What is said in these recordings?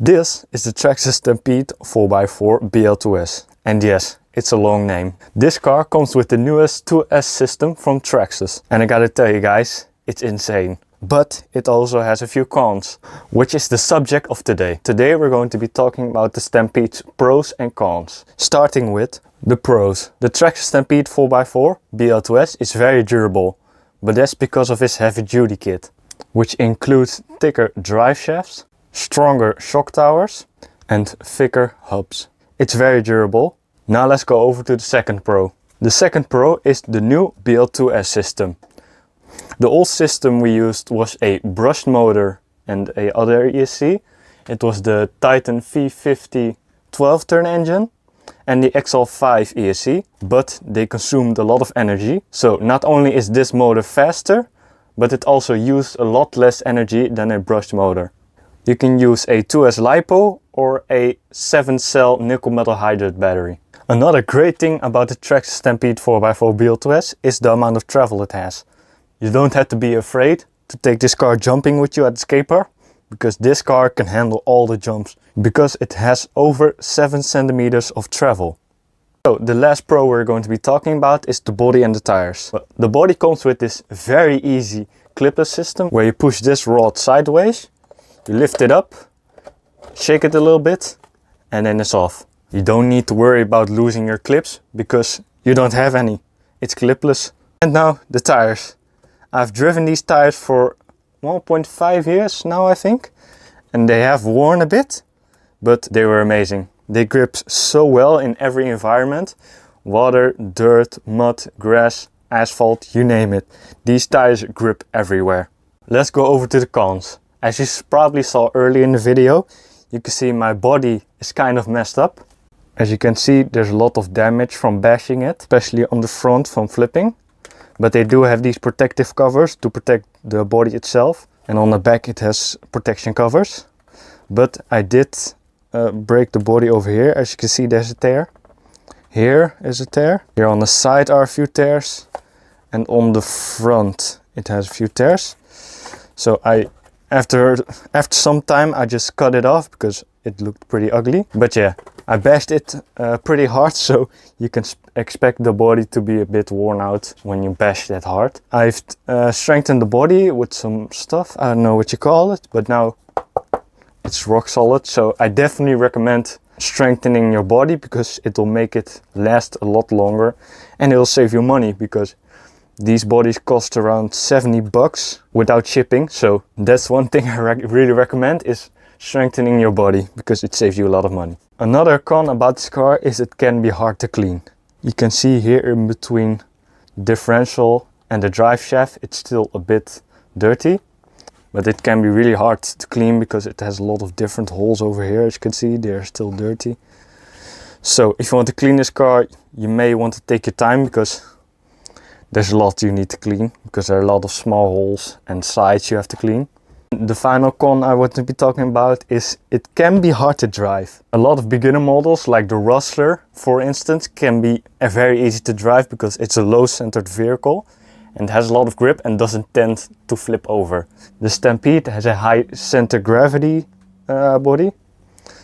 This is the Traxxas Stampede 4x4 BL2S. And yes, it's a long name. This car comes with the newest 2S system from Traxxas. And I gotta tell you guys, it's insane. But it also has a few cons, which is the subject of today. Today we're going to be talking about the Stampede's pros and cons. Starting with the pros. The Traxxas Stampede 4x4 BL2S is very durable, but that's because of its heavy duty kit, which includes thicker drive shafts, stronger shock towers and thicker hubs. It's very durable. Now let's go over to the second pro. The second pro is the new BL2S system. The old system we used was a brushed motor and a other ESC. It was the Titan V50 12-turn engine and the XL5 ESC, but they consumed a lot of energy. So not only is this motor faster, but it also used a lot less energy than a brushed motor. You can use a 2S LiPo or a 7-cell nickel metal hydride battery. Another great thing about the Traxxas Stampede 4x4 BL2S is the amount of travel it has. You don't have to be afraid to take this car jumping with you at the skate park, because this car can handle all the jumps, because it has over 7 centimeters of travel. So the last pro we're going to be talking about is the body and the tires. The body comes with this very easy clipless system where you push this rod sideways, you lift it up, shake it a little bit, and then it's off. You don't need to worry about losing your clips because you don't have any. It's clipless. And now the tires. I've driven these tires for 1.5 years now, I think, and they have worn a bit, but they were amazing. They grip so well in every environment: water, dirt, mud, grass, asphalt, you name it. These tires grip everywhere. Let's go over to the cons. As you probably saw earlier in the video, you can see my body is kind of messed up. As you can see, there's a lot of damage from bashing it, especially on the front from flipping. But they do have these protective covers to protect the body itself. And on the back it has protection covers. But I did break the body over here. As you can see, there's a tear. Here is a tear. Here on the side are a few tears. And on the front it has a few tears. So after some time I just cut it off because it looked pretty ugly. But yeah, I bashed it pretty hard, so you can expect the body to be a bit worn out when you bash that hard. I've strengthened the body with some stuff, I don't know what you call it, but now it's rock solid. So I definitely recommend strengthening your body because it will make it last a lot longer and it will save you money, because these bodies cost around 70 bucks without shipping. So that's one thing I really recommend, is strengthening your body, because it saves you a lot of money. Another con about this car is it can be hard to clean. You can see here in between differential and the drive shaft, it's still a bit dirty, but it can be really hard to clean because it has a lot of different holes over here. As you can see, they're still dirty. So if you want to clean this car, you may want to take your time, because there's a lot you need to clean, because there are a lot of small holes and sides you have to clean. The final con I want to be talking about is it can be hard to drive. A lot of beginner models, like the Rustler for instance, can be very easy to drive because it's a low-centered vehicle and has a lot of grip and doesn't tend to flip over. The Stampede has a high center gravity body,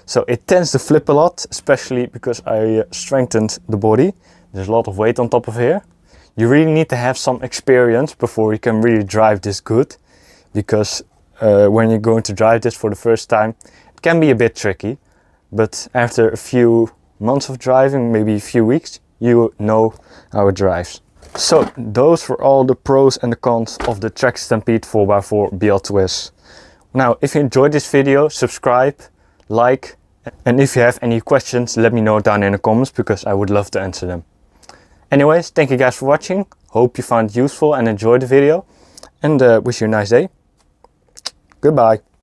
so it tends to flip a lot, especially because I strengthened the body. There's a lot of weight on top of here. You really need to have some experience before you can really drive this good, because when you're going to drive this for the first time, it can be a bit tricky. But after a few months of driving, maybe a few weeks, you know how it drives. So those were all the pros and the cons of the Traxxas Stampede 4x4 BL2S. Now, if you enjoyed this video, subscribe, like, and if you have any questions, let me know down in the comments, because I would love to answer them. Anyways, thank you guys for watching. Hope you found it useful and enjoyed the video, and wish you a nice day. Goodbye.